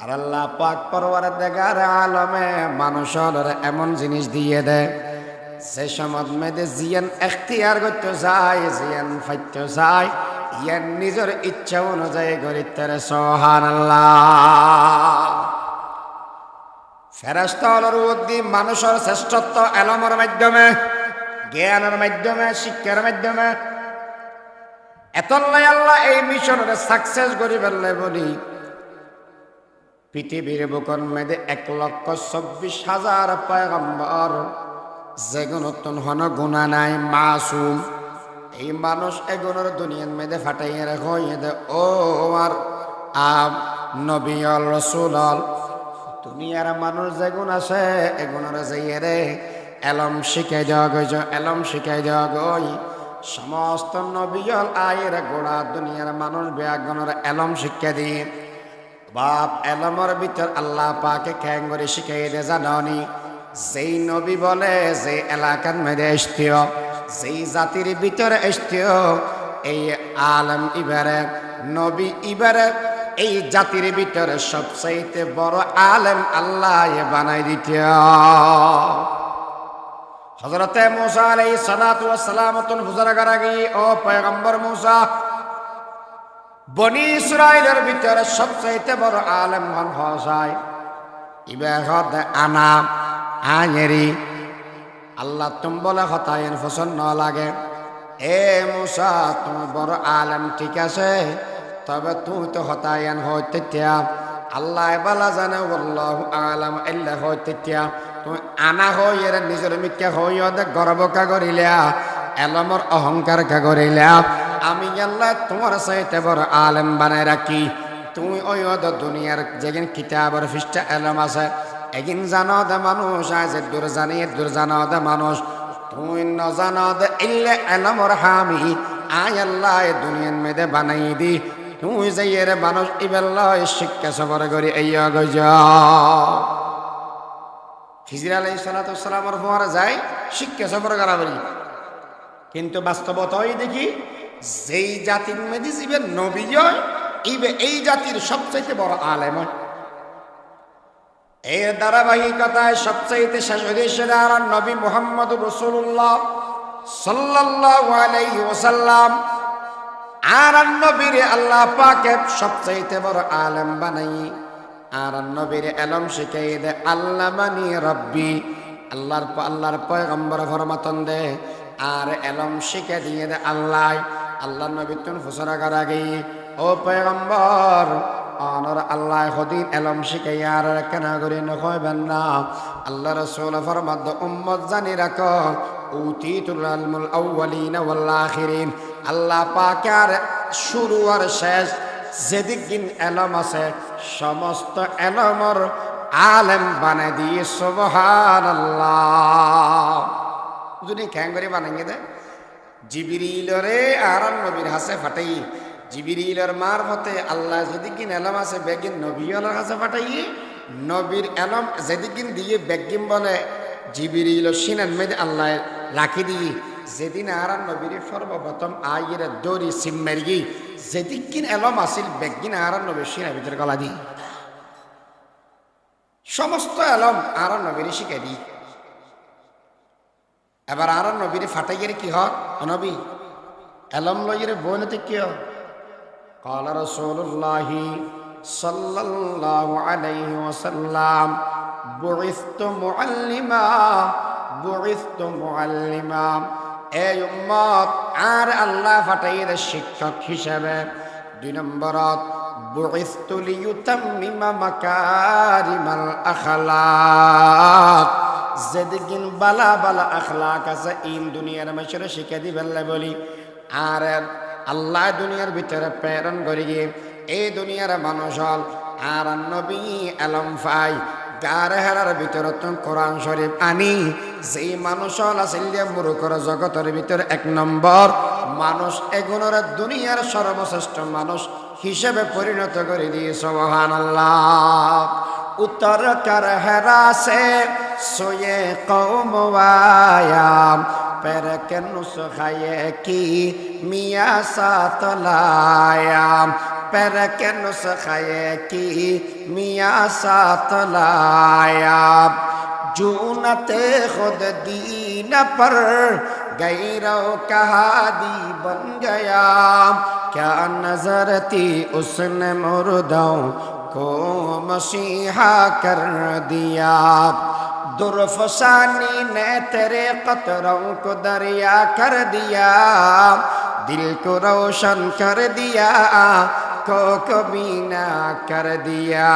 আর আল্লাহ পাক পরওয়ারদিগার আলমে মানুষের এমন জিনিস দিয়ে দেয় যে সমাজ মেয়েদে জিয়ান এখতিয়ার করতে যায়, জিয়ান ফাইতে যায়, ইয়ান নিজের ইচ্ছা অনুযায়ী গরিতের সুবহানাল্লাহ। ফেরেশতা হলোর উদ্দি মানুষের শ্রেষ্ঠত্ব এলমের মাধ্যমে, জ্ঞানের মাধ্যমে, শিক্ষার মাধ্যমে। এতলাই আল্লাহ এই মিশনের সাকসেস করি ফেললে বলি পৃথিবীর বুকন মেয়েদে 1,24,000 পয়গম্বর, যেগুলো হন গুণা নাই, মাসুম। এই মানুষ এগুলোর দুনিয়ার মেয়েদে ফাটাইয়ে রেখো দে ও আর নবীল রসুলল দুনিয়ার মানুষ যেগুণ আছে এগুলোর যাইয়ে রে এলম শিখাই দেওয়া গেছ, এলম শিখাই দেওয়া গই। সমস্ত নবীল আয়ের গোড়া দুনিয়ার মানুষ বেয়াগুণের এলম শিক্ষা দিয়ে বাপ এলমের ভিতর আল্লাহ পাকে খ্যাং করে শিখাই দে জানি। যেই নবী বলে যে এলাকার মেয়েদে এসতেও, যেই জাতির ভিতরে এসতেও এই আলম ইবারে নবী ইবারে এই জাতির ভিতরে সবচাইতে বড় আলেম আল্লাহ বানাই দিত। হযরতে মূসা আলাইহিস সালাতু ওয়াস সালামাতুন হুজুরাগার আগে ও পয়গম্বর মূসা বনি ইসরাইলের ভিতরে সবচাইতে বড় আলেম হন হসায় ইবাহত আনা আয়েরি। আল্লাহ তুম বলে হতায়েন পছন্দ লাগে। এ মূসা তুমি বড় আলেম ঠিক আছে, তবে তুই তো হতায়ান হইতে আল্লাহ বালা জানে আল্লাহু আলাম আল্লাহ হইতে তুমি আনা হই এর নিজের মিথ্যা হই ওদের গর্ব কা করিলা, এলমর অহংকার কা করিলা। আমি আল্লাহ তোমার সাথে বড় আলেম বানাই রাখি। তুমি ওই ওদের দুনিয়ার যেদিন কিতাবের পৃষ্ঠা এলম আছে এগিন জানো দে মানুষ আজ দূর জানি দূর জানো দে মানুষ, তুই ন জানো দে ইল্লে এলমর হামি আয় আল্লাহ দুনিয়ার মেয়েদে বানাই দি। তুই যাইয়ে রে মানুষ ইবেল্লাহ শিক্ষা সফর করি এই গজ খিজির আলাইহিস সালাতু ওয়াস সালামের ফোয়ারা যায় শিক্ষা সফর করা বলি। কিন্তু বাস্তবতাই দেখি যেই জাতির মেয়েদি জীবের নবী হয় ইবে এই জাতির সবচাইতে বড় আলেম হয়। এর ধারাবাহিকতায় সবচাইতে শেষ হইছে আর নবী মুহাম্মদুর রাসূলুল্লাহ সাল্লাল্লাহু আলাইহি ওয়াসাল্লাম। আর নবীর আল্লাহ পাকে সবচাইতে বড় আলেম বানাই আর নবীর এলম শিখাই দে আল্লাহ মানি রব্বি। আল্লাহর পয়গম্বর ফরমাতন দে আর এলম শিখে দিয়ে দে আল্লাহ। আল্লাহ নবী তুন ফুসরা করাগি ও পয়গম্বর অনর আল্লাহ হদিন এলম শিখাই আর কেনা করি নকইবেন না। আল্লাহ রাসূল ফরমাত উম্মত জানি রাখো উতিতুল ইলমুল আউয়ালিনা ওয়াল আখিরিন। আল্লাহ পাকের শুরু আর শেষ যেদিন এলম আছে সমস্ত এলমর আলেম বানাই দিয়ে সুবহানাল্লাহ। যদি খ্যাং করে বানাই দে জিবরিলরে আর নবীর হাসে ফাটাই, জিবরিলের মারফতে আল্লাহ যেদিন এলম আছে বেগিন নবীর কাছে ফাটাই, নবীর এলম যেদিন দিয়ে বেগিন বলে জিবরিল সিনান মেদে আল্লাহ রাখি দিয়ে যেদিন আর নবীর সর্বপ্রথম আইয়ের দড়ি সিম্মের গিয়ে যেদিন এলম আসিল বেগিন আর নবীর সিনার ভিতরে গলা দি সমস্ত এলম আর নবীর শিখে দি। এবার আর নবীর ফাটাইয়ের কি হয় নবী এলম লইয়ের বইনতে কি হয় قال رسول الله صلى الله عليه وسلم بعثت معلما بعثت معلما। এই উম্মত আর আল্লাহ ফাটাইয়ের শিক্ষক হিসেবে। 2 নম্বরত বুইস্তু লিইউতাম্মিমা মাকারিমাল আখলাক। যেদিন বালা বালা আখলাক আছে ইন দুনিয়ার মানুষের শিক্ষা দিবেন বলি। আর আল্লাহ দুনিয়ার ভিতরে প্রেরণ করি গিয়ে এই দুনিয়ার মানুষ হল আর নবী এলম ফাই গার হেরার ভিতরে কোরআন শরীফ আনি যেই মানুষ হল আসলে মুরুখর জগতের ভিতরে 1 নম্বর মানুষ এগুলোর দুনিয়ার সর্বশ্রেষ্ঠ মানুষ হিসেবে পরিণত করে দিয়ে সুবহানাল্লাহ। উত্তর কর হেরা সে সোয়ে কওম ওয়ায়াম पर के नुस्खाए की मियाँ सात लाया पर के नुस्खे की मियाँ साथ लाया जूनते खुद दीन पर गैरों का हादी बन गया क्या नजर थी उसने मुर्दों को मसीहा कर दिया दुर्फसानी ने तेरे कतरों को दरिया कर दिया दिल को रोशन कर दिया को कबीना कर दिया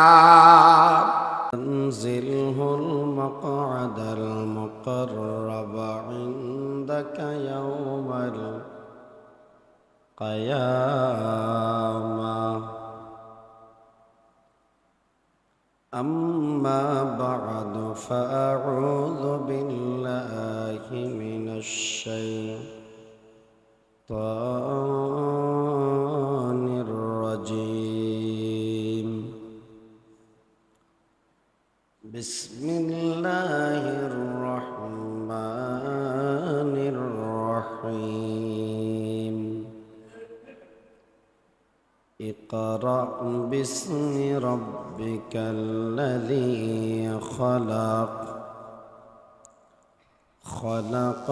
انزله المقعد المقرب عندك يوم القيامة أما بعد فأعوذ بالله من الشيطان الرجيم بسم الله الرحمن الرحيم اقرأ باسم ربك الذي خلق خلق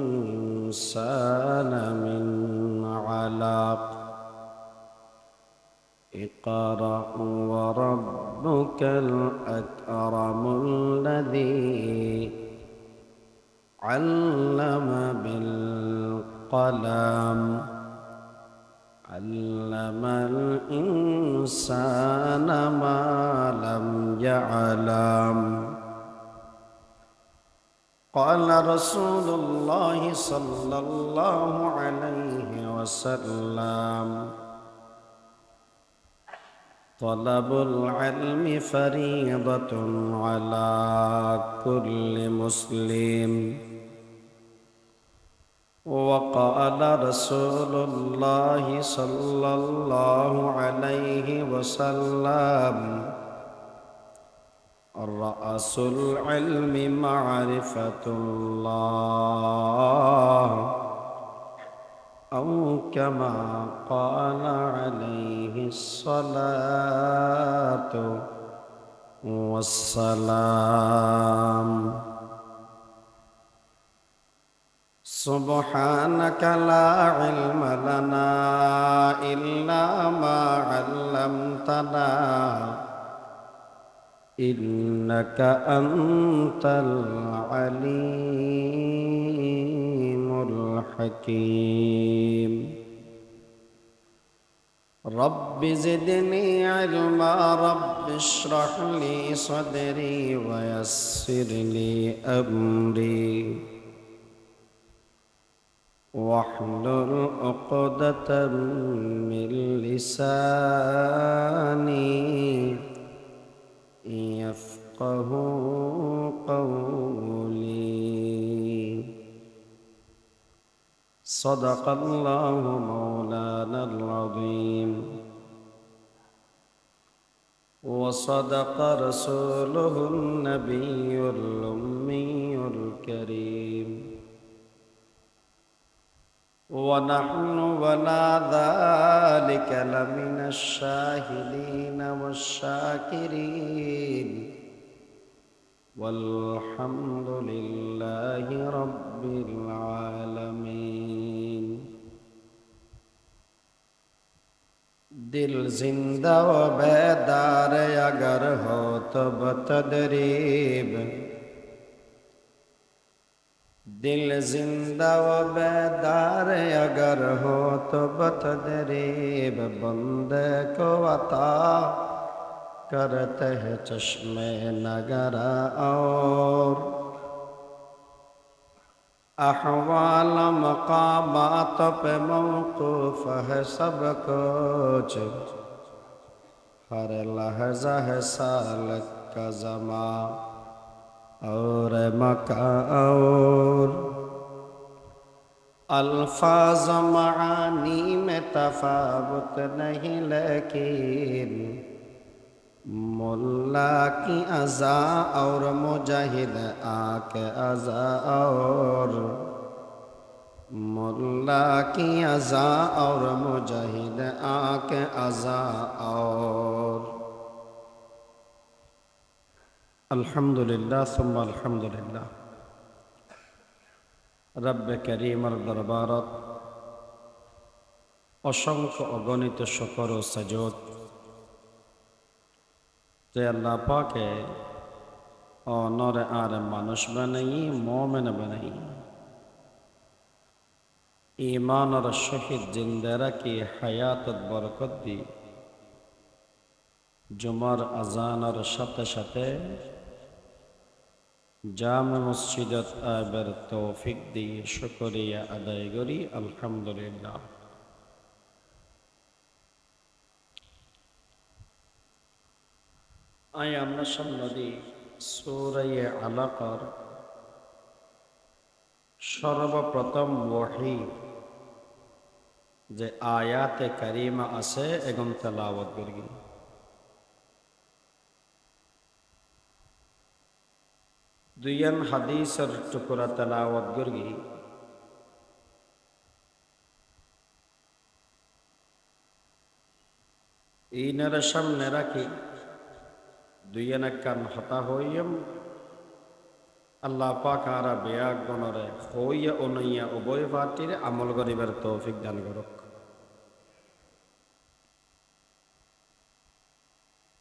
الإنسان من علق اقرأ وربك الأكرم الذي علم بالقلم علم الإنسان ما لم يعلم قال رسول الله صلى الله عليه وسلم طلب العلم فريضة على كل مسلم وقال رسول الله صلى الله عليه وسلم رأس العلم معرفة الله أو كما قال عليه الصلاة والسلام سبحانك لا علم لنا إلا ما علمتنا إنك أنت العليم الحكيم رب زدني علما رب اشرح لي صدري ويسر لي أمري واحلل عقدة من لساني يفقه قولي صدق الله مولانا العظيم وصدق رسوله النبي الأمي الكريم ونحن ولا ذلك لمن الشاهدين والشاكرين والحمد لله رب العالمين दिल जिंदा व बेदार अगर हो तो बतदरीब दिल जिंदा व बेदार अगर हो तो बतदरीब बंदे को अता करते हैं चश्मे नगरा और अहवाल मकामात पे मौकूफ है सब कुछ हर लहजा है साल का ज़मा और मका और अल्फाज मानी में तफावत नहीं लेकिन मुल्ला की अज़ा और मुजाहिद आके अज़ा और मुल्ला की अज़ा और मुजाहिद आके अज़ा और अल्हम्दुलिल्लाह सुम्मा अल्हम्दुलिल्लाह। रब्ब करीमर दरबारत असंख्य अगणित शुक्र व सजद যে আল্লাহ পাকে নরে আর মানুষ বানাই মোমেন বানাই ইমানের সহিত জিন্দা রাখি হায়াতত বরকত দি জুমার আজানের সাথে সাথে জামে মসজিদত আবার তৌফিক দি শুকরিয়া আদায় করি আলহামদুলিল্লাহ। আই আমরা সামনে সূরা আলাকার সর্বপ্রথম ওয়াহি যে আয়াতে কারিমা আছে এগম তেলাওয়াত করি। দুইয়ান হাদিসের টুকরা তেলাওয়াত করি। ইনার সামনে রাখি দুইয়ান কান হতা হইম আল্লাহ পাক আর বেয়াক গণরে হইয়া অনইয়া উভয় পার্টির আমল করিবার তৌফিক দান করুক।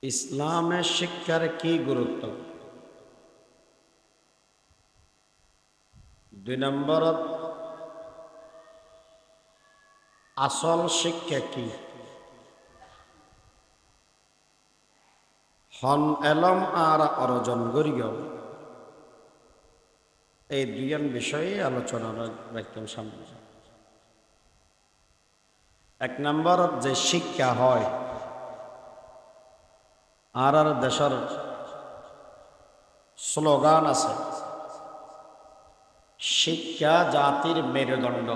ইসলামের শিক্ষার কি গুরুত্ব? 2 নম্বর আসল শিক্ষা কি? হন এলম আর অর্জন করিও এই দুইয়ান বিষয়ে আলোচনা রাখতাম সামনে। 1 নম্বর যে শিক্ষা হয় আর দেশের স্লোগান আছে শিক্ষা জাতির মেরুদণ্ড।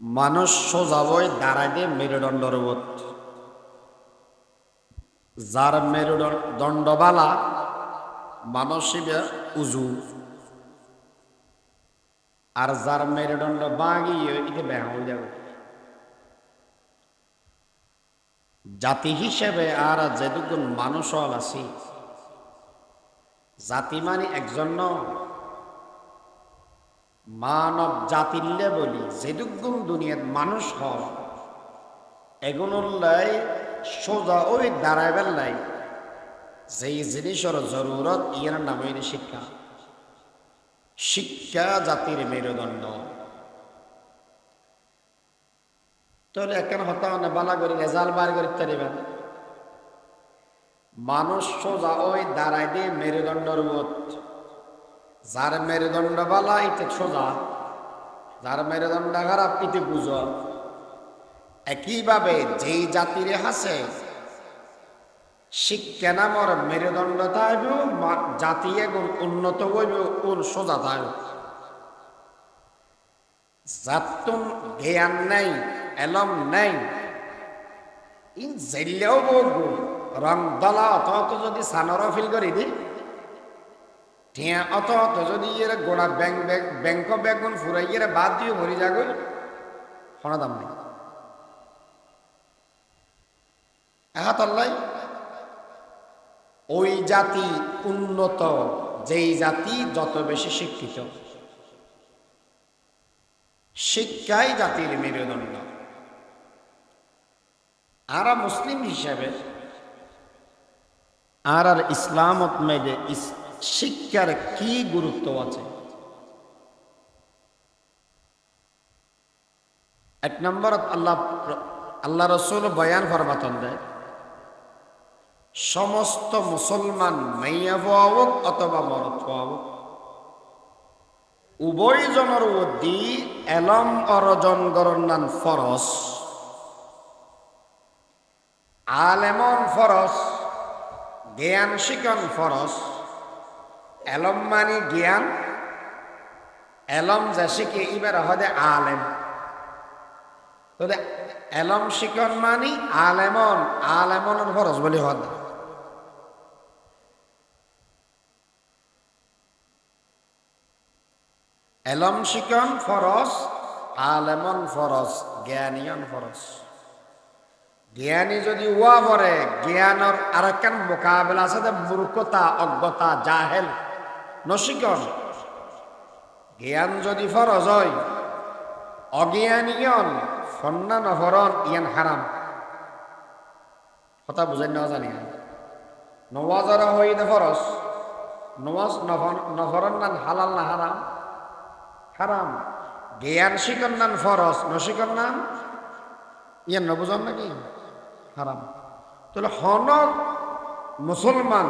মানুষ সোজা বই দাঁড়াইতে মেরুদণ্ডর উপর, যার মেরুদণ্ডবালা মানসিবে উজু আর যার মেরুদণ্ড বাঙিয়ে এটা ব্যাহ হয়ে যাবে। জাতি হিসেবে আর যেটুকুন মানুষ আছি জাতি মানে একজন মানব জাতিল্লে বলি যেটুকুন দুনিয়াত মানুষ হয় এগুলোর লাই সোজা ওই দাঁড়াইবার লাই যেই জিনিসের জরুরত ইয়ার নাম হইল শিক্ষা। শিক্ষা জাতির মেরুদণ্ড। তাহলে একখান হতা বালা করি রেজাল্ট বার করি পারিবেন। মানুষ সোজা ওই দাঁড়াই দিয়ে মেরুদণ্ডর উপর, যার মেরুদণ্ড বালা ইতে সোজা, যার মেরুদণ্ড খারাপ ইতে বুঝ। একইভাবে যেই জাতির হাসে শিক্ষা নামর মেরুদণ্ড থাকব জাতি এগুন উন্নত হইব কোন সোজা থাকব। যাতুন জ্ঞান নাই এলম নাই ইন জেলেও বহু রং দলা অত যদি সানর ফিল করি দি ঠিয়া অত যদি এর গোড়া ব্যাংক বেগুন ফুরাই এর বাদ দিয়ে ভরি যাগ কোনো দাম নেই। এহাতল্লাই ওই জাতি উন্নত যেই জাতি যত বেশি শিক্ষিত। শিক্ষাই জাতির মেরুদণ্ড। আর মুসলিম হিসেবে আর ইসলামত মেদে শিক্ষার কি গুরুত্ব আছে? 1 নম্বর আল্লাহ রসুল বয়ান ফরমাতন দেয় সমস্ত মুসলমান মাইয়া হওয়াক অথবা মরদ হওয়াক উভয় জনের উদ্দি এলম অর্জন গরনান ফরস। আলেমন ফরস, জ্ঞান শিকন ফরস। এলম মানে জ্ঞান, এলম যা শিখে এবার হদে আলেম। এলম শিকন মানে আলেমন ফরস বলি হদ। এলম শিকন ফরজ, আলেমন ফরজ, জ্ঞানীয়ন ফরজ। জ্ঞানী যদি ওয়া পরে জ্ঞানর আরেকখান মোকাবেলা আছে, মূর্খতা, অজ্ঞতা, জাহেল, নশিকন। জ্ঞান যদি ফরজ হয়, অজ্ঞানীয়ন ফন্না নফরন ইয়ান হারাম। কথা বুঝেন না জানি। নওয়াজর হইতে ফরজ, নওয়াজ নফরন নান হালাল না হারাম? হারাম। জ্ঞান শিকন নান ফরজ, নশিকন নান ইয়ান নবুঝন নাকি হারাম। তাহলে হনক মুসলমান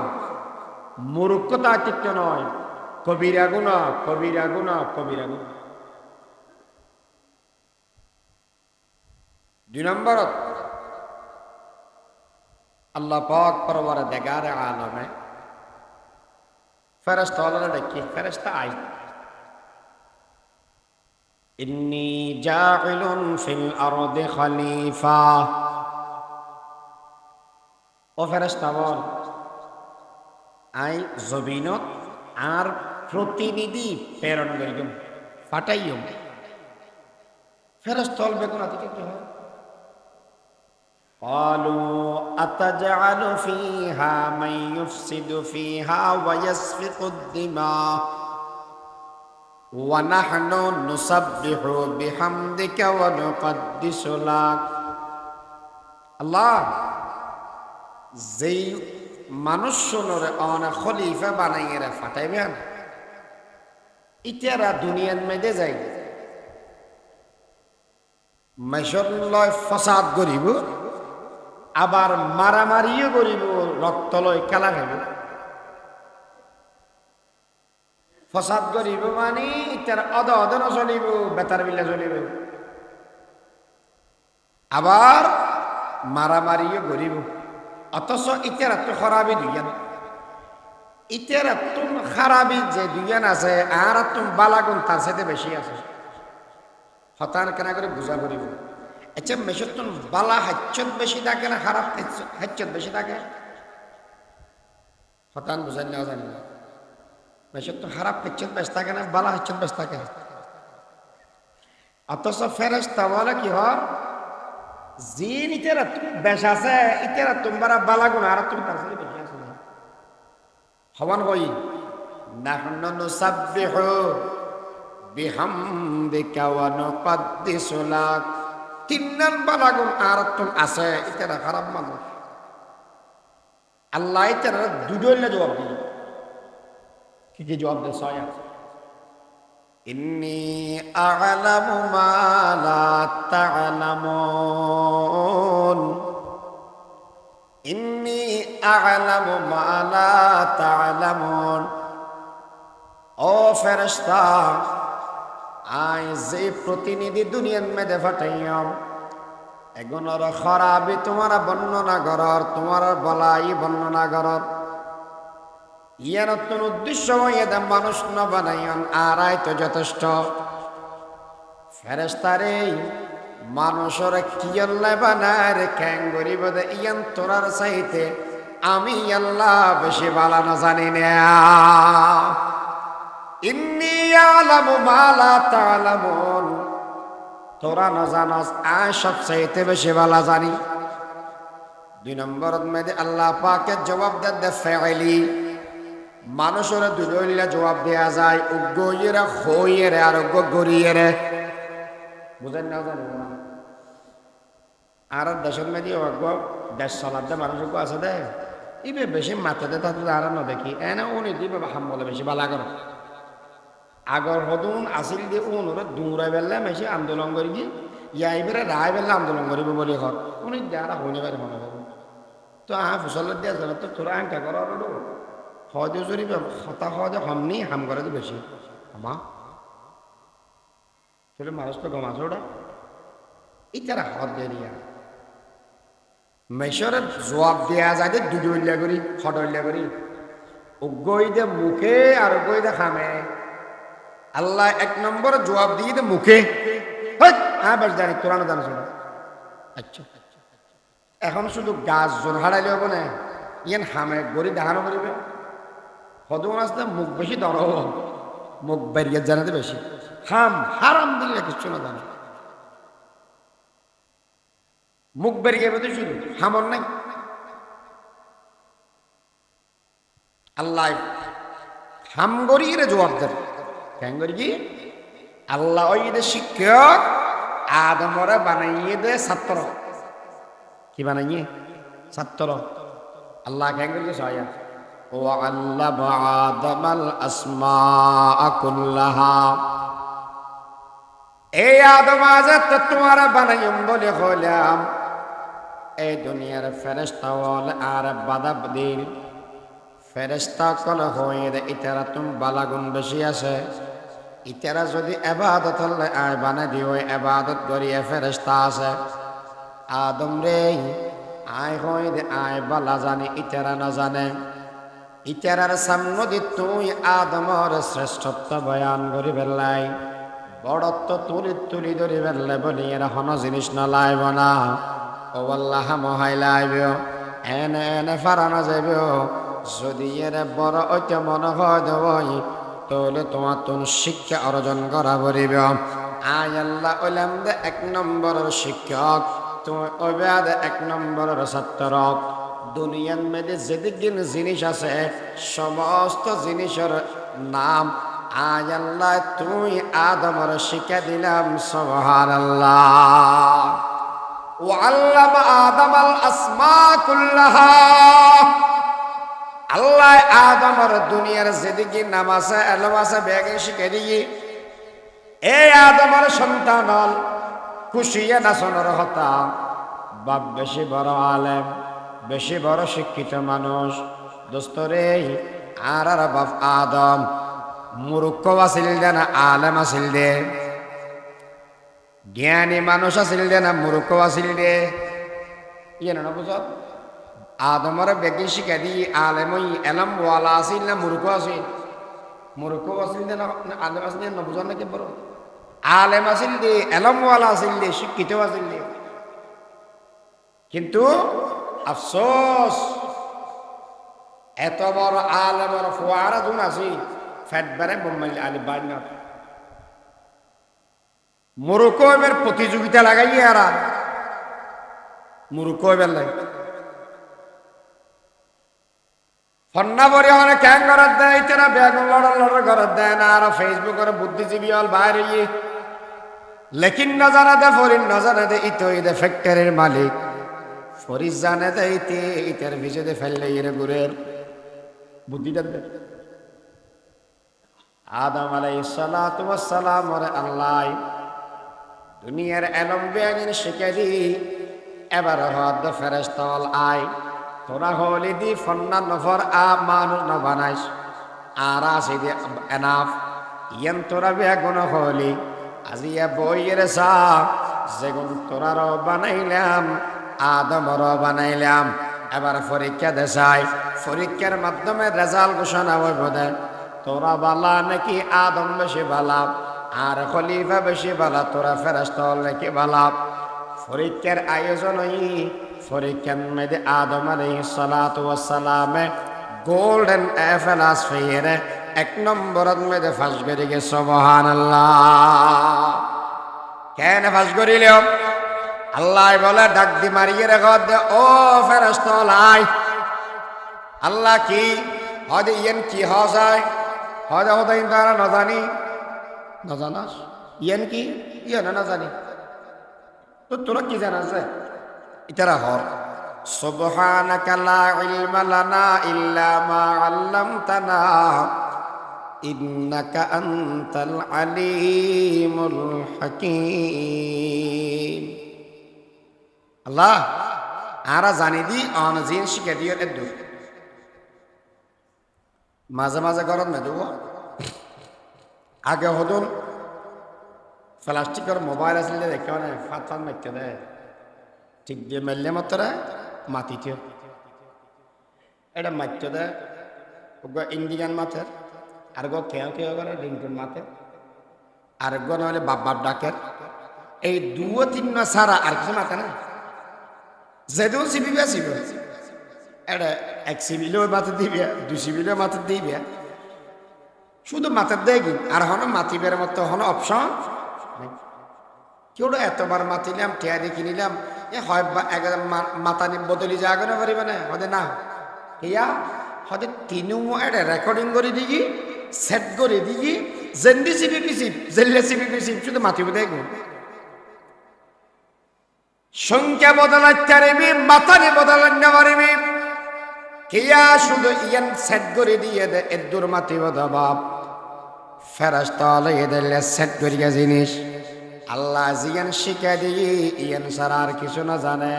মূর্খতা তিক্ত নয়, কবিরা গুনাহ, কবিরা গুনাহ, কবিরা গুনাহ। 2 নম্বরত আল্লাহ পাক পরওয়ারে দেগারে আলমে ফেরেশতা হলরে দেখি, ফেরেশতা আই ইন্নী জাইলুন ফিল আরদি খলিফা। ও ফেরেশতা বল, আই জমিনত আর প্রতিনিধি প্রেরণ করিম, ফাটাইম। ফেরেশতা হল বেগুনা থেকে কি হয়? قالوا أتجعل فيها من يفسد فيها ويسفك الدماء ونحن نسبح بحمدك ونقدس لك। আল্লাহ, যেই মানুষরে অনেক খলিফা বানাইয়ে ফাটাইবেন, ইতারা দুনিয়ার মেদে যাই মেশর লয় ফসাদ করিব, আবার মারামারিও করিব, রক্ত লয় খেলা খাইব। ফসাদ করিব মানে ইতার অদন চলিব, বেতার বিলে চলিব, আবার মারামারিও করিব। অথচ ইতার তো খরাবি দুইয়ান, ইতার তুম খারাবি যে দুইয়ান আছে আর তুম বালাগুন তার সাথে বেশি আছে। হতান কেনা করে বুঝা করিব। আচ্ছা, মেশতুন বালা হাচ্ছত বেশি থাকে না খারাপ হাচ্ছত বেশি থাকে? হতান বুঝাই নেওয়া জানি না। মেশতুন খারাপ হাচ্ছত বেশ থাকে না বালা হাচ্ছত বেশ থাকে? অথচ ফেরেশতা বলে কি হয়, জিন ইতেরা তুমি বেশ আছে, ইতেরা তোমারা বালা গুণ আর তুমি তার সাথে বেশি আছে না। হবান কই নাহনু নুসাব্বিহু বিহামদিকা ওয়া নুকদ্দিসু লাক। 3 নং বালাগুন আর তুম আছে, ইতারা খারাপ মানুষ। আল্লাহ ইতারা দুডইলে জবাব দিল। কি কি জবাব দেয়? ছয় আছে। ইন্নী আ'লামু মা লা তা'লামুন, ইন্নী আ'লামু মা লা তা'লামুন। ও ফেরেশতা, আই যে প্রতিনিধি দুনিয়ার মেদে ফাটাইয়াম, এগুলোর খরাবি তোমারা বর্ণনা করার, তোমার বলাই বর্ণনা করার। ইয়ার নতুন উদ্দেশ্য হইয়া মানুষ ন বানাইন, আর তো যথেষ্ট। ফেরেশতারে মানুষের কি আল্লাহ বানায় রে খ্যাং গরিব দে, ইয়ান তোরার চাইতে আমি আল্লাহ বেশি বালানো জানি না। ইন্নী আ'লামু মা লা তা'লামুন, তোরা না জানাস আয় সব চাইতে বেশি বালা জানি। 2 নম্বরত মেদে আল্লাহ পাকে জবাব দে ফাইলি। মানুষের দুইলা জবাব দেয়া যায়, উগ্গইয়েরা হইয়েরে আর উগ্গ গরিয়েরে। বুঝেন না জানি না? আর দেশের মেদে উগ্গ দেশ চলার দে মানুষ আছে দে, ইবে বেশি মাথাতে তাতে আর না দেখি এনে উনি দিবে হাম বলে বেশি বালা করে। আগর হদুন আসিল দিয়ে উনরে দৌড়াই বেললে মেশি আন্দোলন করি গিয়ে ইয়াইবেরে রায় বেললে আন্দোলন করিব বলে ঘর উনি যারা হইনে পারে মনে করুন। তো ফুসলের দিয়ে যাবে তো তোরা আঙ্কা করার হদে যদি হতা হদে হমনি হাম করে তো বেশি আমা তাহলে মানুষ তো গমাছে ওটা ইতারা হদ দিয়ে দিয়া মেশরের জবাব দেয়া যায় যে দুডইলা করি হডইলা করি উগই দে মুখে আর উগই দে খামে। আল্লাহ 1 নম্বর জবাব দিয়ে দে মুখে, হ্যাঁ বেশ জানি তোরা না জানিস না। আচ্ছা এখন শুধু গাছ জোর হারাইলে হবো না, ইয়ান হামে গড়ি দেখানো করিবে হদম আসতে মুখ বেশি দর মুখ বেরিয়ে জানাতে বেশি হারাম দিলে কিছু না জানে মুখ বেরিয়ে বেঁধে শুধু হামর নাই আল্লাহ হাম গরিয়ে জবাব দেন কেন করি আল্লাহ ওই শিক্ষক আদমরা বানাইয়ে দে ছাত্র কি বানাইয়ে ছাত্র আল্লাহ কেন করি সয়া ও আল্লাহ আদমাল আসমা কুল্লাহা এই আদম আজাদ তোমার বানাইম বলে হলাম এই দুনিয়ার ফেরেশতা ওয়াল আর বাদাবদিন ফেরেশতা কল হয়ে ইতারা তুমি বালাগুন বেশি আছে ইতারা যদি ইবাদত হলে আয় বানা দিও ইবাদত করিয়ে ফেরেশতা আছে আদম রে আয় হয়ে আয় বালা জানে ইতারা না জানে ইতারার সামনে দি তুই আদমর শ্রেষ্ঠত্ব বয়ান করি বেলাই বড়ত্ব তুলি ধরি বেললে বলি এরা হন জিনিস না লাইব না ও আল্লাহ মহাই লাইব এনে ফারানো যাইব যদি এর বড় ঐক্য মনে হয় দেবই তাহলে তোমার তুন শিক্ষা অর্জন করা পড়িব আয় আল্লাহ ওলাম দে এক নম্বরের শিক্ষক তুমি ওবাদ এক নম্বরের ছাত্র দুনিয়ার মধ্যে যেদিকে জিনিস আছে সমস্ত জিনিসের নাম আয় আল্লাহ তুই আদমর শিক্ষা দিলাম সুবহানাল্লাহ ও আল্লামা আদমাল আসমা কুল্লাহা আল্লাহ আদমর দুনিয়ার যেদিকে নাম আছে এলম আছে বেগে শিখে দিয়ে এই আদমর সন্তান খুশিয়ে নাচনের হতা বাপ বেশি বড় আলেম বেশি বড় শিক্ষিত মানুষ দোস্তরে আর বাপ আদম মূর্খ আছিল দে না আলেম আছিল দে জ্ঞানী মানুষ আছিল দে না মূর্খ আছিল দে ইয়ে না বুঝ আদমর বেগে শিখা দি আলেম এলাম ওয়ালা আছিল না মূর্খ আছিল মূর্খ আছিল দে না আলেম আছিল না বুঝার নাকি বড় আলেম আছিল দে এলাম ওয়ালা আছিল দে শিক্ষিত আছিল দে কিন্তু আফসোস এত বড় আলেমর ফোয়ারা দুন আছে ফ্যাট বেড়ে বোম্বাইলে আলি বাড়ি মুরুক্ষ এবার প্রতিযোগিতা লাগাইয়ে আর মুরুক্ষ এবার লাগে ফন্না পরে অনেক ক্যাং করার দেয় তারা বেগুন লড়ার করার দেয় না আর ফেসবুকের বুদ্ধিজীবী হল বাইরে লেকিন না জানা দে ফরিন না জানা দে ইতো ইদে ফ্যাক্টরির মালিক ফরিজ জানে দে ইতে ইতার ভিজে ফেললে ইরে গুরের বুদ্ধিটা দে আদম আলাইহিস সালাতু ওয়াস সালাম ওরে আল্লাহ দুনিয়ার এলম বেয়াগিন শিখে দি এবার হদ ফেরেশতা হল আয় তোরা হলি দি ফন্না নফর আ মানুষ না বানাইস আর আসি দি এনাফ ইয়ান তোরা বেগুন হলি আজিয়া বইয়ের সা যেগুন তোরারও বানাইলাম আদমরও বানাইলাম এবার পরীক্ষা দেশাই পরীক্ষার মাধ্যমে রেজাল্ট ঘোষণা হইব দে তোরা বালা নাকি আদম বেশি বালা আর খলিফা বেশি বালা তোরা ফেরেশতা হল নাকি বালা পরীক্ষার আয়োজন পরীক্ষার মধ্যে আদম আলাইহিস সালাতু ওয়াস সালামে গোল্ডেন এফেলাস ফেয়ারে এক নম্বরের মধ্যে ফাঁস করে গে সুবহানাল্লাহ কেন ফাঁস করিল আল্লাহ বলে ডাক দি মারিয়ে রেখে দে ও ফেরেশতা হল আয় আল্লাহ কি হদে ইয়েন কি হসায় হদে হদে তারা না জানি না জানাস ইয়েন কি ইয়ে না জানি তো তোরা কি জানাস ইতারা হর সুবহানাকা লা ইলমা লানা ইল্লা মা আল্লামতানা ইন্নাকা আনতাল আলিমুল হাকীম আল্লাহ আরা জানি দি অন জিন শিখে দিও এদু মাঝে মাঝে গরম না দেব আগে হদুন প্লাস্টিকের মোবাইল আসলে দেখে মানে ফাত ফাত মারতে দেয় ঠিক দিয়ে মেললে মাত্র মাতিতে এটা মারতে দেয় ইন্ডিয়ান মাছের আর গো কেউ কেউ করে রিংটুন মাথে আর গো নাহলে বাপ বাপ ডাকের এই দুও তিন মাস ছাড়া আর কিছু মাথে না যেদিন সিবিবে সিবে এটা এক সিবিলেও মাথা দিবে দুই সিবিলেও মাথা দিবে শুধু মাথার দেখি আর হন মাতিবের মতো হন অপশন কেউ এতবার মাতিলাম টিয়া দেখি নিলাম এ হয় মাতা বদলি যাগে না পারিবে না হদে না ইয়া হদে তিনু এটা রেকর্ডিং করে দিগি সেট করে দিগি জেন্দি সিবি পিসিপ জেল্লে সিবি পিসিপ শুধু মাতিব দেখুন সংখ্যা বদলাতে পারিবি মাতানি বদলাতে পারিবি কিয়া শুধু ইয়ান সেট করে দিয়ে দে এদুর মাতিব বাপ ফেরেশতা লইয়ে দিলে সেট করিয়া জিনিস আল্লাহ জিয়ান শিখা দিয়ে ইয়ান সারা আর কিছু না জানে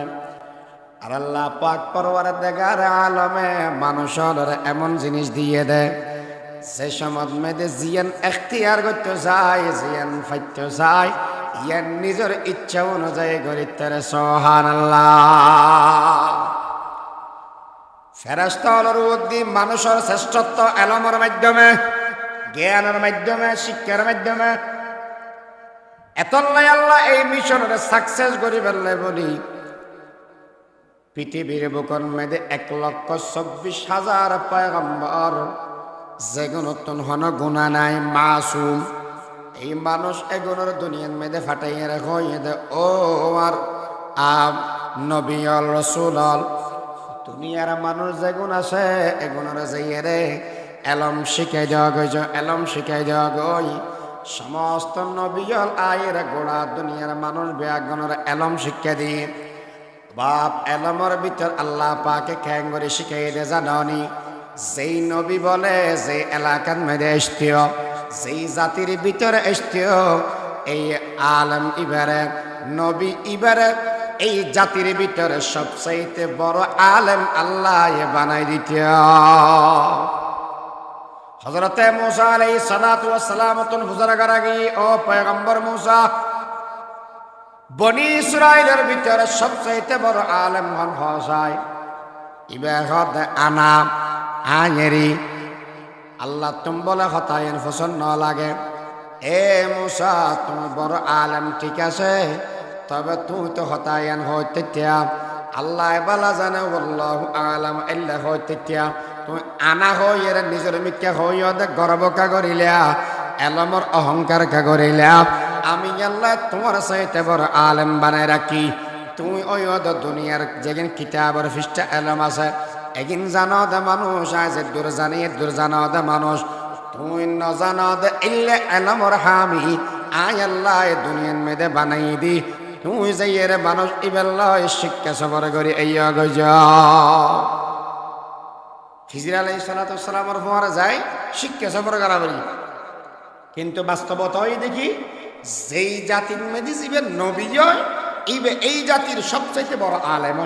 আর আল্লাহ পাক পরওয়ারদিগার আলমে মানুষের এমন জিনিস দিয়ে দেয় যে সমাজ মেয়েদের জিয়ান এখতিয়ার করতে যায় জিয়ান ফাইতে যায় ইয়ান নিজের ইচ্ছা অনুযায়ী গরিতারে সুবহানাল্লাহ ফেরেশতা হলোর উদ্দি মানুষের শ্রেষ্ঠত্ব এলমের মাধ্যমে জ্ঞানের মাধ্যমে শিক্ষার মাধ্যমে এতলাই আল্লাহ এই মিশনের সাকসেস করি ফেললে বলি পৃথিবীর বুকন মেয়েদের 1,24,000 পয়গম্বর যেগুলো হন গুণা নাই মাসুম এই মানুষ এগুলোর দুনিয়ার মেয়েদের ফাটাইয়ে রাখো ও আর নবী রসুল দুনিয়ার মানুষ যেগুন আছে এগুলোর যাইয়ে রে এলম শিখাই দেওয়া গই এলম শিখাই দেওয়া গই সমস্ত নবীল আয়ের গোড়া দুনিয়ার মানুষ বেয়াগনের এলম শিক্ষা দিয়ে বাপ এলমের ভিতর আল্লাহ পাকে খ্যাঙ্গরে শিখাই দে জানি যেই নবী বলে যে এলাকার মেয়েদের এসতেও যেই জাতির ভিতরে এসতেও এই আলম ইবারে নবী ইবারে এই জাতির ভিতরে সবচাইতে বড় আলেম আল্লাহ বানাই দিত হযরতে মূসা আলাইহিস সালাতু ওয়াস সালাম তুন হুজুরাগার আগে ও পয়গম্বর মূসা বনি ইসরাইলের ভিতরে সবচাইতে বড় আলেম হন হসাই ইবাহত আনা আয়েরি আল্লাহ তুমি বলে হতায়েন পছন্দ লাগে এ মূসা তুমি বড় আলেম ঠিক আছে তবে তুই তো হতায়েন হইতে আল্লাহ বালা জানে আল্লাহু আলাম আল্লাহ হইতে তুমি আনা হই এর নিজের মিথ্যা হই ওদের গর্ব কা করিলা এলমর অহংকার কা করিলা আমি আল্লাহ তোমার সাথে বড় আলেম বানায় রাখি তুমি ওই দুনিয়ার যেদিন কিতাবের পৃষ্ঠা এলম আছে একদিন জানো দে মানুষ আজ দূর জানো দে মানুষ তুই ন জানো দে ইল্লে এলমর হামি আয় আল্লাহ দুনিয়ার মেয়েদের বানাই দি তুই যাইয়ে রে মানুষ ইবেল্লা শিক্ষা সফর করি এই গজ খিজির আলাইহিস সালাতু ওয়াস সালামের ফোয়ারা যায় শিক্ষা সফর করা বলি কিন্তু বাস্তবতাই দেখি যেই জাতির মেয়েদি জীবের নবী হয় এই জাতির সবচাইতে বড় আলেম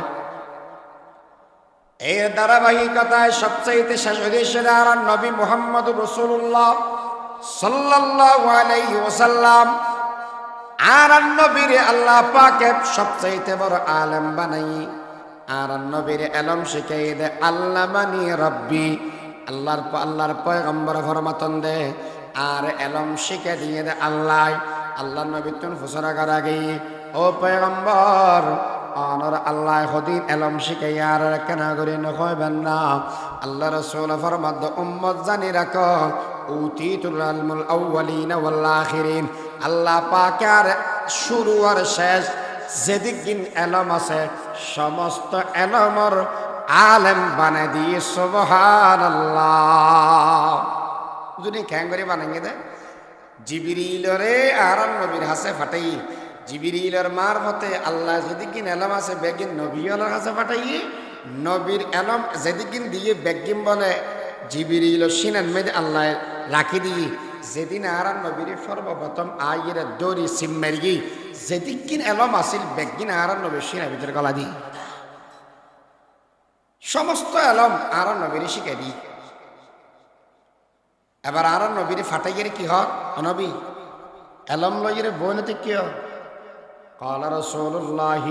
এর ধারাবাহিকতায় সবচাইতে শেষ উদ্দেশ্যে আর নবী মুহাম্মদুর রাসূলুল্লাহ সাল্লাল্লাহু আলাইহি ওয়াসাল্লাম আর নবীর আল্লাহ পাকে সবচাইতে বড় আলেম বানাই আর নবীর এলম শিখাই দে আল্লামানি রব্বি আল্লাহর পয়গম্বর ফরমাতন দে আর এলম শিখে দিয়ে দে আল্লাহ নবী তুন ফুসরা করা গই ও পয়গম্বর অনর আল্লাহ হদিন এলম শিখাই আর কেনা করি নকইবেন না আল্লাহ রাসূল ফরমাদ উম্মত জানি রাখো উতিতুল ইলমুল আউয়ালিন ওয়াল আখিরিন আল্লাহ পাকের শুরু আর শেষ যেদিন এলম আছে সমস্ত এলমর আলেম বানাই দিয়ে সুবহানাল্লাহ যদি খ্যাঙ্গরি বানাই দে জিবরিলরে আর নবীর হাসে ফাটাই জিবরিলের মারফতে আল্লাহ যেদিন এলম আছে বেগিন নবীর কাছে ফাটাই নবীর এলম যেদিন দিয়ে বেগিন বলে জিবরিল সিনান মেদে আল্লাহ রাখি দিয়ে যেদিন আর নবীর সর্বপ্রথম আয়ের দড়ি সিম্মেরি যেদিন এলম আসিল বেগিন আর নবীর সিনার ভিতরে গলা দি সমস্ত এলম আর নবীর শিখে দি এবার আর নবীর ফাটাইয়ের কি হয় নবী এলম লইয়ের বইনতে কি হয় قال رسول الله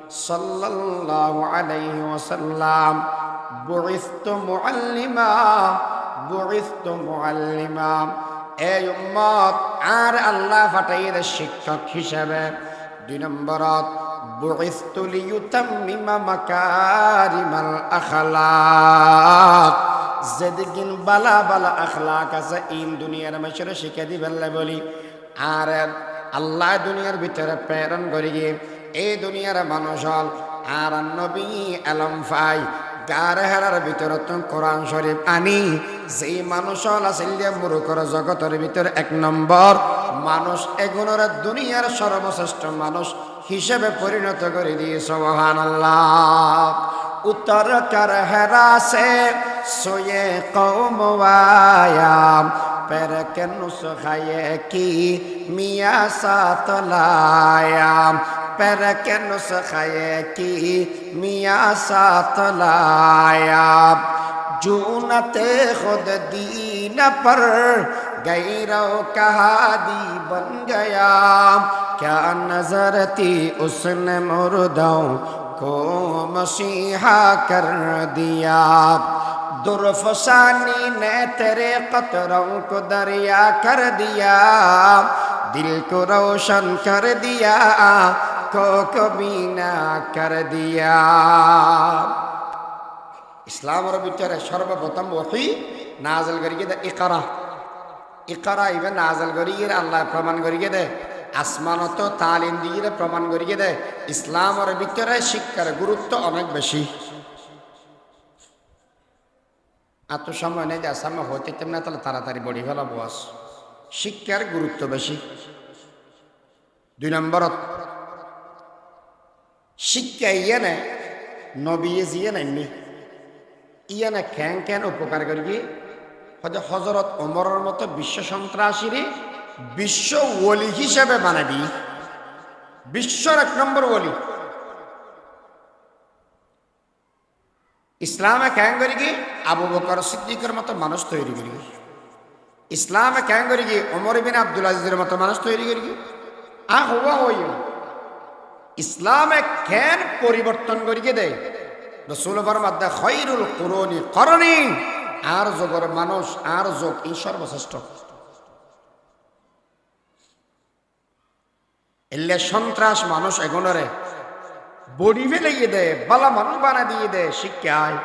صلى الله عليه وسلم بعثت معلما এই উম্মত আর আল্লাহ ফাটাইয়ের শিক্ষক হিসেবে 2 নম্বরত বুইস্তু লিইউতাম্মিমা মাকারিমাল আখলাক যেদিন বালা বালা আখলাক আছে ইন দুনিয়ার মাঝে শিখে দিবেন বলি। আর আল্লাহ দুনিয়ার ভিতরে প্রেরণ করি গিয়ে এই দুনিয়ার মানুষ হল আর নবী আলম ফাই গার হেরার ভিতরে কোরআন শরীফ আনি যেই মানুষ হল আসলে মুরুখর জগতের ভিতরে এক নম্বর মানুষ এগুলোর দুনিয়ার সর্বশ্রেষ্ঠ মানুষ হিসেবে পরিণত করে দিয়ে সুবহানাল্লাহ। উত্তর কর হেরা সে সোয়ে কৌম আয়াম पर के नुस्खे की मियाँ साथ लाया पर के नुस्खे की मियाँ साथ लाया जूनते खुद दीन पर गैरों का हादी बन गया क्या नजर थी उसने मुर्दों को मसीहा कर दिया दुर्फसानी ने तेरे कतरों को दरिया कर दिया दिल को रोशन कर दिया को बीना कर दिया। ইসলামের ভিতরে সর্বপ্রথম ওহী নাযিল করিয়ে দে ইকরা ইকরা ইবে নাযিল করিয়ে আল্লাহ প্রমাণ করিয়ে দে আসমানত তালিম দিয়ে প্রমাণ করিয়ে দে ইসলামের ভিতরে শিক্ষার গুরুত্ব অনেক বেশি। এত সময় নেই যে আসামে হইতে তেমনি তাহলে তাড়াতাড়ি বড়ি ফেলা বস শিক্ষার গুরুত্ব বেশি। 2 নম্বরত শিক্ষা ইয়ানে নবী জিয়ে নাইনি ইয়ানে খ্যাং খ্যান উপকার করি হজরত ওমরের মতো বিশ্ব সন্ত্রাসীরে বিশ্ব ওলি হিসেবে বানাবি বিশ্বর 1 নম্বর ওলি। ইসলামে ক্যাং করি কি আবু বকর সিদ্দিকের মতো মানুষ তৈরি করি ইসলামে ক্যাং করি কি ওমর বিন আব্দুল আজিজের মতো মানুষ তৈরি করি হওয়া হই ইসলামে ক্যান পরিবর্তন করি দে রসুল ফরমাতে খায়রুল কুরুনি করনি আর যোগের মানুষ আর যোগ এই সর্বশ্রেষ্ঠ। এলে সন্ত্রাস মানুষ এগুলোরে বডি ফেলিয়ে দেয় বালা মানুষ বানা দিয়ে দেয় শিক্ষায়।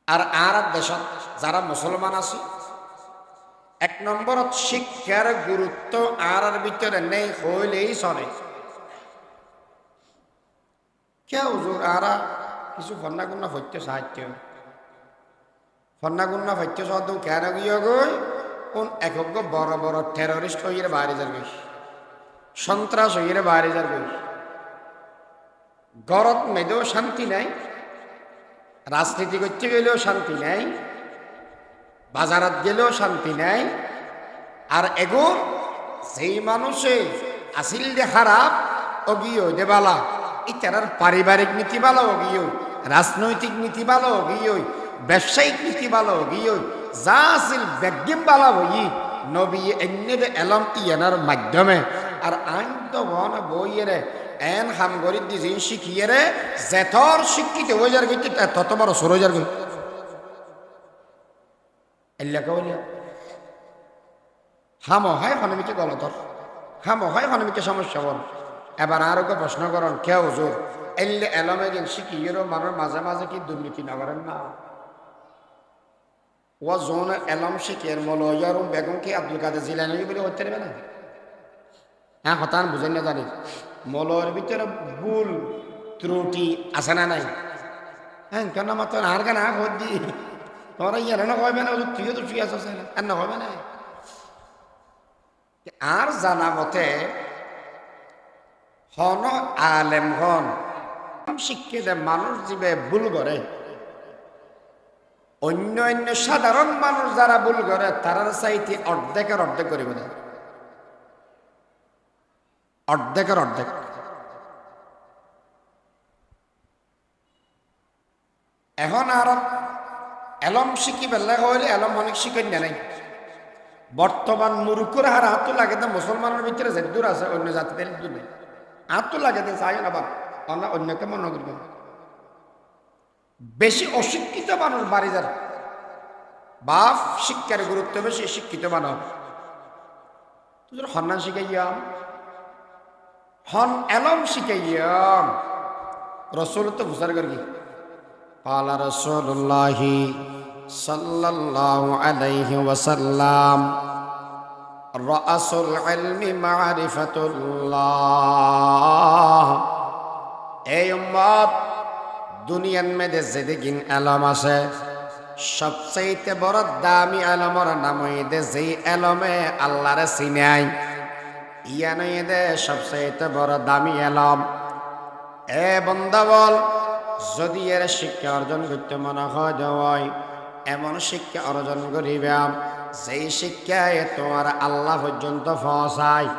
আর আর দেশত যারা মুসলমান আছে 1 নম্বরত শিক্ষার গুরুত্ব আর ভিতরে নেই হইলেই চলে। কেউ জোর আর কিছু ফন্না গুন্না ফৈত্য সাহায্য ফন্না গুন্না ফৈত্য সদ কেন গিয়ে গই কোন একক বড় বড় টেররিস্ট হইয়ে বাইরে যার গই সন্ত্রাস হইয়ে বাইরে যার গই গরত মেয়েদেও শান্তি নাই রাজনীতি করতে গেলেও শান্তি নাই বাজারত গেলেও শান্তি নাই। আর এগো যেই মানুষে আসিল দে খারাপ অগিয়ে দে বালা ইতার পারিবারিক নীতি ভালো অগিয়ে রাজনৈতিক নীতি ভালো অগিয়ে ব্যবসায়িক নীতি ভালো অগিয়ে যা আসিল ব্যাগিম বালা হই নবী এনে এলম ইয়ানার মাধ্যমে আর আইন তো বন বইয়েরে এন হামগরি দিন শিখিয়ে রে যেথর শিক্ষিত হয়ে যার গই তত বড় সর হয়ে যার গই এলাকা বলে হাম হয় হনমিকে গলতর হাম হয় হনমিকে সমস্যা বল। এবার আরো প্রশ্ন করেন কে হুজুর এলে এলমে গেল শিখিয়েরও মানুষ মাঝে মাঝে কি দুর্নীতি না করেন না ও জোন এলম শিখের মলয়ার বেগম কি আব্দুল কাদের জিলানি বলে হতে পারবে না। হ্যাঁ হতান বুঝেন না জানি মলয়ের ভিতরে ভুল ত্রুটি আছে না নাই হ্যাঁ কেন মাত্র আর কেন ভোট দি তোমরা ইয়ার না কইবে না তুইও তো ঠিক আছিস আর না হবে না। আর জানা মতে হন আলেম হন শিক্ষিত মানুষ জীবে ভুল করে অন্য অন্য সাধারণ মানুষ যারা ভুল করে তারার চাইতে অর্ধেকের অর্ধেক করিবে না অর্ধেকের অর্ধেক। এখন আর এলম শিখি বেলা হইলে এলম অনেক শিখেন না নাই বর্তমান মুরুকুর হার হাত লাগে তো মুসলমানের ভিতরে যে দূর আছে অন্য জাতিদের দূর নেই হাত লাগে চাই না বা অন্যকে মনে করবেন বেশি অশিক্ষিত মানুষ বাড়ি যার বাপ শিক্ষার গুরুত্ব বেশি শিক্ষিত মানব তোর হন্না শিখাইয়াম হন এলম শিখাইয়াম রসুল তো ঘুষার করি কি ক্বালা রাসূলুল্লাহি সাল্লাল্লাহু আলাইহি ওয়াসাল্লাম রাসুল ইলমি মারিফাতুল্লাহ। এই উম্মত দুনিয়ার মধ্যে যেদিন এলম আছে সবচাইতে বড় দামি এলমের নাম হইতে যেই এলমে আল্লাহরে চিনাই ইয়ান হইতে সবচাইতে বড় দামি এলম। এ বান্দা বল, যদি এর শিক্ষা অর্জন করতে মনে হয় এমন শিক্ষা অর্জন করিবাম যেই শিক্ষায় তোমার আল্লাহ পর্যন্ত পৌঁছায়,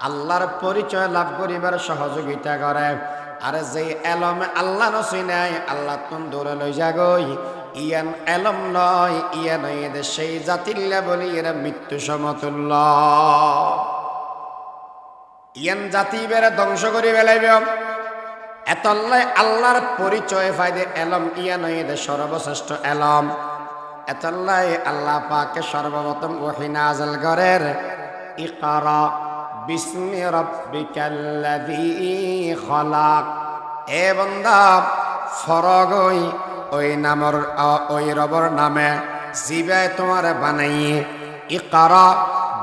আল্লাহর পরিচয় লাভ করিবার সহযোগিতা করে। আর যেই এলমে আল্লাহ নচিনাই আল্লাহ তুম দূরে লই যাগই ইয়ান এলম নয়, ইয়ান সেই জাতিল্লা বলি এরা মৃত্যু সমতুল্য। ইয়ান জাতি বেড়ে ধ্বংস করি বেলাইব। এতল্লাই আল্লাহর পরিচয় ফায়দে এলম ইয়ান সর্বশ্রেষ্ঠ এলম। এতল্লাই আল্লাহ পাকে সর্বপ্রথম ওহী নাযিল করেন, ইকরা বিসমি রাব্বিকাল্লাযী খলাক। এ বান্দা ফরগই ওই নামর ওই রবর নামে জিবে তোমার বানাইয়ে। ইকরা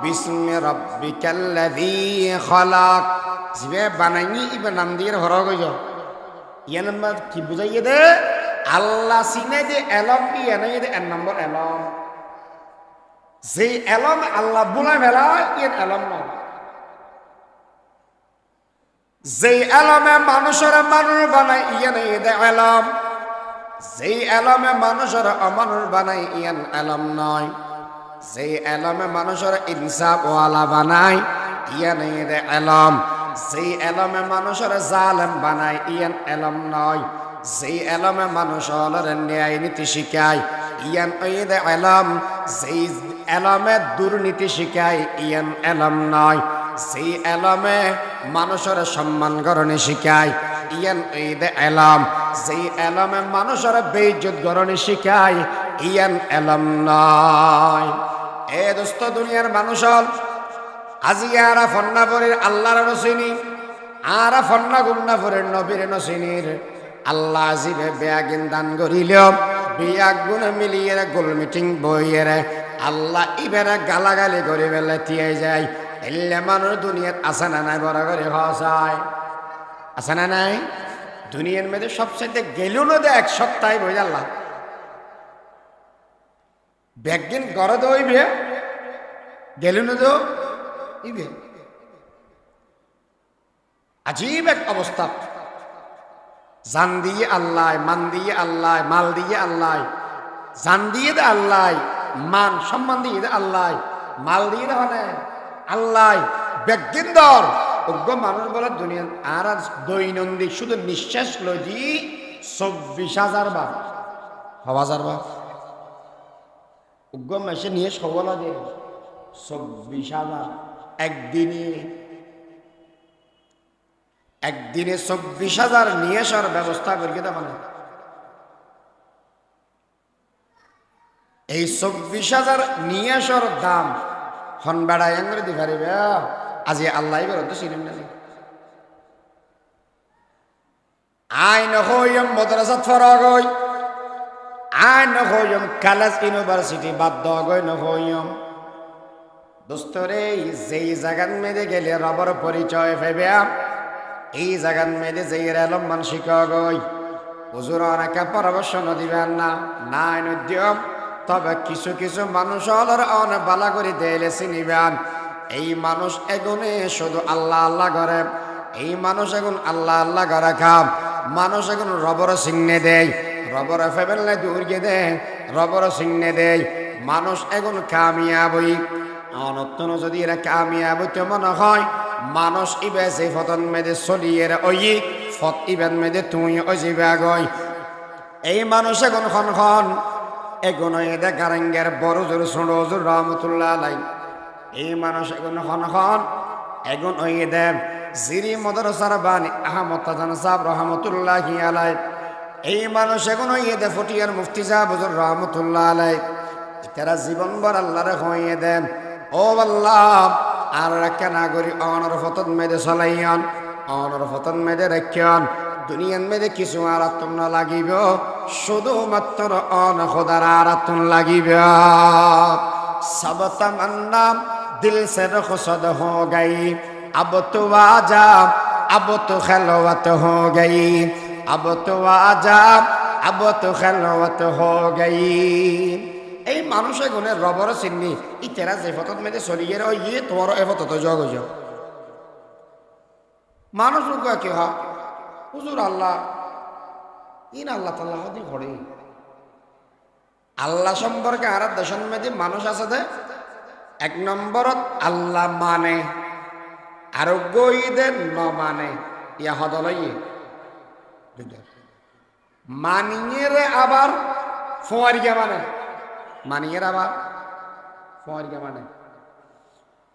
বিসমি রাব্বিকাল্লাযী খলাক, জিবে বানাইয়ে ইবে নাম দিয়ে ফরগই যাও। ইয়ান নাম্বার কি বুঝাইয়ে দে আল্লাহ সিনে যে এলম দিয়ে নাই দে এক নম্বর এলম। যে এলম আল্লাহ বুলা মেলা ইয়ান এলম নয়। যে এলমে মানুষের মানুষ বানাই ইয়ান দে এলম। যে এলমে মানুষের অমানুষ বানাই ইয়ান এলম নয়। যে এলমে মানুষের ইনসাফ ওয়ালা বানাই ইয়ান দে এলম। যে এলমে মানুষের জালেম বানাই ইয়ান এলম নয়। যে এলমে মানুষের ন্যায় নীতি শিখায় ইয়ান দে এলম। যে এলমে দুর্নীতি শিখায় ইয়ান এলম নয়। যে এলমে মানুষের সম্মান গরণে শিখায় ইয়ান দে এলম। যে এলমে মানুষের বেইজ্জত গরণে শিখায় ইয়ান এলম নয়। এ দোস্ত দুনিয়ার মানুষ আজি আরা ফন্নাপুরের আল্লাহর নসিনি, আরা ফন্না গুন্নাপুরের নবীর নসিনির আল্লাহ আজিবে বেয়াগিন দান করিল বিয়াগ গুণ মিলিয়ে গোল মিটিং বইয়ের আল্লাহ ইবেরা গালাগালি করে বেলা থিয়ে যায়। এলে মানুষ দুনিয়াত আসে না নাই বড় করে হসায় আসে না নাই। দুনিয়ার মধ্যে সবচেয়ে গেল না দে এক সপ্তাহে বই আল্লাহ ব্যাগিন গড়ে দইবে গেল না তো ইবে আজীব এক অবস্থা। জান দিয়ে আল্লাহ, মান দিয়ে আল্লাহ, মাল দিয়ে আল্লাহ। জান দিয়ে দে আল্লাহ, মান সম্মান দিয়ে দে আল্লাহ, মাল দিয়ে দে মানে আল্লাহ। ব্যক্তিন দর অজ্ঞ মানুষ বলে দুনিয়া আর দৈনন্দিন শুধু নিঃশ্বাস লই দি 24,000 বার 1000 বার অজ্ঞ মেশে নিয়ে সবল দে 24,000 একদিনে 24,000 নিয়ে আসার ব্যবস্থা করি কেটা মানে এই 24,000 নিয়ে আসার দাম হন বেড়ায় আঙ্গুরে দি পারিবে আজি আল্লাহ বেরোতে চিনেন না। আই নহইম মাদ্রাসাত ফরাগই, আই নহইম কলেজ ইউনিভার্সিটি বাধ্য গই নহইম। দোস্তরে যেই জায়গার মেয়েদে গেলে রবর পরিচয় পাইবে, এই জায়গার মেয়েদে যেই এলম মান শিখা গই হুজুর অনেকে পরামর্শ দিবেন না নাই নদ্যম। তবে কিছু কিছু মানুষ হলর অনেক বালা করে দেলে চিনিবেন। এই মানুষ এগুনে শুধু আল্লাহ আল্লাহ করে, এই মানুষ এখন আল্লাহ আল্লাহ করে খাম। মানুষ এখন রবর সিংনে দেয়, রবর ফেবেল দূরকে দেয়, রবর সিংনে দেয়। মানুষ এখন কামিয়াবই অনত্তন যদি এরা কামিয়াব হইতে মনে হয় মানুষ ইবে সেই ফতন মেদে চলিয়ে ওই ফত ইবেন মেদে তুই অজিবে গই। এই মানুষ এখন খন এখন এদে গারেঙ্গের বড় জোর ছোট জোর রহমতুল্লাহ আলাই। এই মানুষ এখন খন এখন ওই দে জিরি মদরসার বানি আহমদ তাজান সাহেব রহমতুল্লাহ আলাই। এই মানুষ এখন ওই দে ফটিয়ার মুফতি সাহেব হুজুর রহমতুল্লাহ আলাই। তারা জীবনভর আল্লাহরে হইয়ে দেন ও আল্লাহ আর রাখা না করি অনর ফতন মেদে চলাইয়ান, অনর ফতন মেদে রাখিয়ান। দুনিয়ার মধ্যে কিছু আরাতন না লাগিব, শুধুমাত্র অন খোদার আরাতন লাগিব। সব তমন্না দিল সে রুখসদ হো গই, अब तो आजा, अब तो खलवत हो गई, अब तो आजा, अब तो खलवत हो गई। এই মানুষের গুণে রবর চিন্নি ইতেরা যে ফতত মেয়েদের চলিয়ে রে ইয়ে তোমার এ ফতত জগ হয়ে যাও। মানুষ লোক কি হয় হুজুর আল্লাহ ইন আল্লাহ তাল্লাহ দি ঘরে আল্লাহ সম্পর্কে আর দেশের মেয়েদের মানুষ আছে দে এক নম্বরত আল্লাহ মানে আরোগ্য ঈদের ন মানে ইয়া হদলইয়ে মানিয়ে রে আবার ফোয়ারিকে মানে মানিয়ে আবার ফোয়ারিকে মানে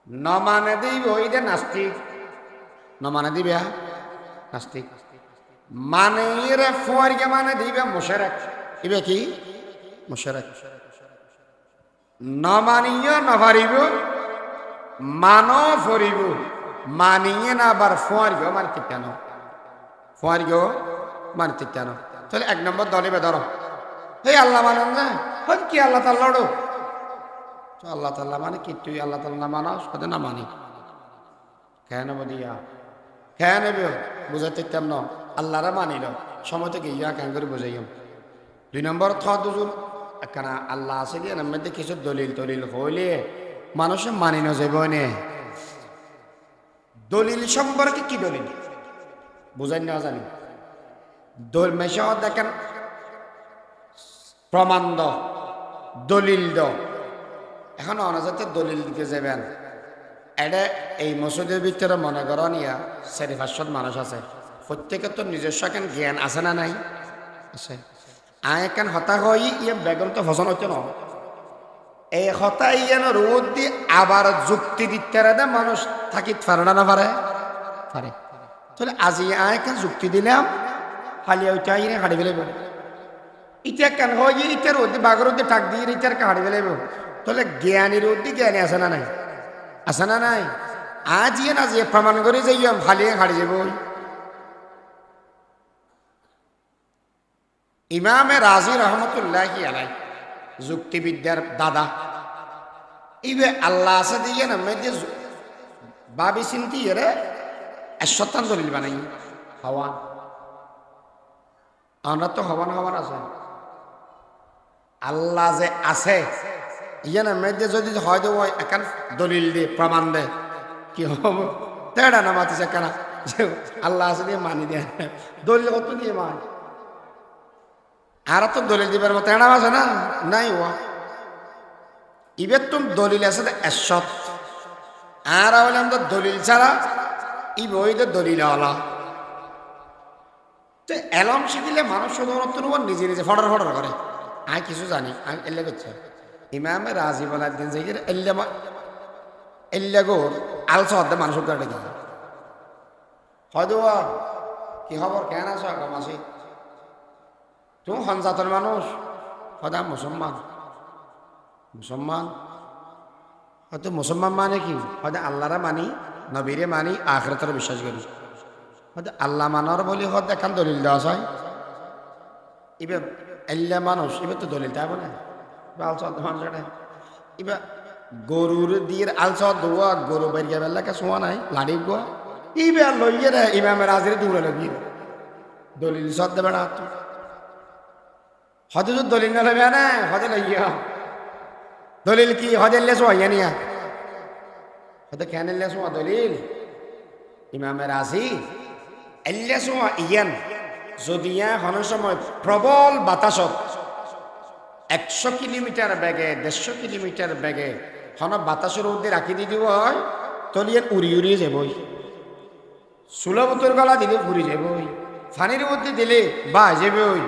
ন মানে দিব ঈদের নাস্তিক ন মানে দিবে নাস্তিক মানিয়ে রে ফোয়ারিকে মানে দিবে মুশরিক দিবে কি মুশরিক ন মানিয়ে ন পারিব মানো ফরিব মানিয়ে না আবার ফোয়ারিও মানতে কেন ফোয়ারিও মানতে কেন তাহলে এক নম্বর দলিবে ধরো হে আল্লাহ মানেন না হয়তো কি আল্লাহ তাল্লাহ আল্লাহ তাল্লাহ মানে কি তুই আল্লাহ তাল্লাহ মানস হতে না মানি কেন বলিয়া কেন নেবে বুঝাতে কেমন আল্লাহরা মানিল সময় থেকে ইয়া কেন করে বুঝাইম দুই নম্বর থ দুজুর একখানা আল্লাহ আছে দিয়ে না মধ্যে কিছু দলিল টলিল হইলে মানুষের মানি না যাইব নে দলিল সম্পর্কে কি দলিল বুঝাই না জানি দল মেশা দেখেন প্রমাণ দ দলিল দ এখন অনাজাতে দলিল দিতে যাবেন এটা এই মসজিদের ভিতরে মনে করো নিয়া 4-500 মানুষ আছে প্রত্যেকের তো নিজস্ব এখন জ্ঞান আছে না নাই আছে আয় এখন হতাশ হই ইয়ে বেগম তো ফসল হচ্ছে না এই হতা ইয়ান রোদ দি আবার যুক্তি দিতে দে মানুষ থাকি পারে না পারে পারে তাহলে আজি আয় কেন যুক্তি দিলাম হালিয়া উঠে আইনে হাড়ি ফেলে ইটা কেন হয় ইটার রোদ বাঘর রোদে টাক দিয়ে ইটার হাড়ি ফেলে তাহলে জ্ঞানী রোদ দি জ্ঞানী আছে না নাই আছে না নাই আজ ইয়ে না যে প্রমাণ করে যে হালিয়ে হাড়ি যাব ইমামে রাজি রহমতুল্লাহি আলাইহি যুক্তিবিদ্যার দাদা ইবে আল্লাহ আছে দিয়ে না মেয়েদের ভাবি চিন্তি এরে শতান দলিল বানাই হওয়ান আমরা তো হওয়ান হওয়ান আছে আল্লাহ যে আছে ইয়ে না মেয়েদের যদি হয়তো একান দলিল দিয়ে প্রমাণ দেয় কি হব তেড়া না মাতিছে কেন আল্লাহ আছে দিয়ে মানি দেয় দলিল কত দিয়ে মান আর তো দলিল দিবার মতো এড়াম আছে না নাই ও ইবের তুমি দলিল আছে এসত আর বললাম তো দলিল ছাড়া ই বইতে দলিল হলা তো এলম শিখিলে মানুষ সাধারণত নিজে নিজে ফটার ফটার করে আমি কিছু জানি আমি এল্লে করছি ইমামে রাজি বলা একদিন যে এল্লে গোর আলসা হতে মানুষের কাটে কি হয়তো কি খবর কেন আছো আগাম আছি তুমি সঞ্জাতর মানুষ হয়তো মুসলমান মুসলমান হয়তো মুসলমান মানে কি হয়তো আল্লাহরা মানি নবীরে মানি আখিরাতের বিশ্বাস করি হয়তো আল্লাহ মানার বলি হয়তো এখন দলিল দেওয়া হয় এবার এল্লা মানুষ এবার তো দলিল তাই বলে আলসা মানুষ এবার গরুর দিয়ে আলসা দোয়া গরু বেরিয়ে বেলাকে শোয়া নাই লাড়ি গোয়া এইবার লইয়ে রে ইমামের রাজিরে দৌড়ে লাগিয়ে দলিল সদ দেবে না হয়তো যদি দলিল না লইবে না হয়তো লইয়া দলিল কি হয়তো লেসো হইয়া নিয়া হয়তো কেন লেসো দলিল ইমামের রাজি এল্লেসো ইয়ান যদি কোনো সময় প্রবল বাতাসত 100 কিলোমিটার বেগে 150 কিলোমিটার বেগে হন বাতাসের মধ্যে রাখি দি দিব হয় তলিয়ে উড়ি উড়িয়ে যাবই সুলভতর গলা দিলে উড়ি যাবই ফানির মধ্যে দিলে বা যাবই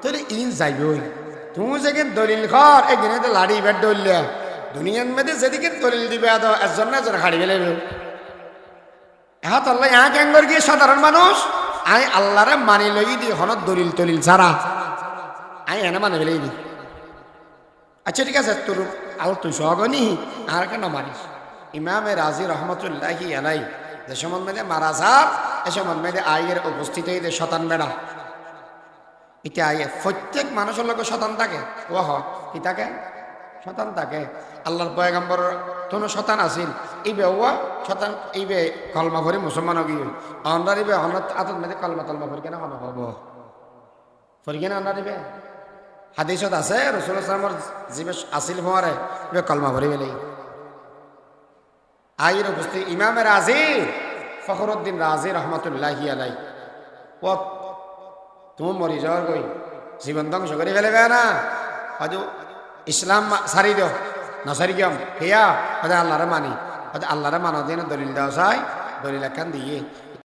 তাহলে ইন যাইবই তুমি যেখানে দলিল খর একদিনে তো লাড়ি বেড দলিয়া দুনিয়ার মধ্যে যেদিকে দলিল দিবে একজন না একজন হাড়ি ফেলে আল্লাহ ইহা ক্যাঙ্গর গিয়ে সাধারণ মানুষ আই আল্লাহরে মানি লই দি হনত দলিল টলিল ছাড়া আই এনে মানে ফেলেই দি আচ্ছা ঠিক আছে তোর আল তুই সহগনি আর কেন মারিস ইমামে রাজি রহমতুল্লাহি আলাই যে সম্বন্ধে মারা যার এসব মেয়েদের আয়ের উপস্থিত হইতে শতান বেড়া এটা আয়ে প্রত্যেক মানুষের লোক শতান থাকে ও হ কি থাকে শতান থাকে আল্লাহর পয়গম্বর কোনো শতান আসিল ইবে ওয়া শতান ইবে কলমা ভরে মুসলমান গিয়ে অন্ডার ইবে অন্ডার আতত মেয়েদের কলমা তলমা ভরি কেন মনে হব ভরি কেন অন্ডার ইবে হাদিসত আছে রসুল্লাহ সাল্লামর জিবে আসিল হওয়ারে ইবে কলমা ভরি বেলেই আয়ের উপস্থিত ইমামে রাজি ফখরুদ্দিন রাজি রহমতুল্লাহি আলাই ও তুমি মরি যাওয়ার কই জীবন ধ্বংস করে ফেলেবে না হয়তো ইসলাম সারি দিও না সারি গিয়াম হেয়া হয়তো আল্লাহরে মানি হয়তো আল্লাহরে মানো দিন দলিল দেওয়া চাই দলিল একখান দিয়ে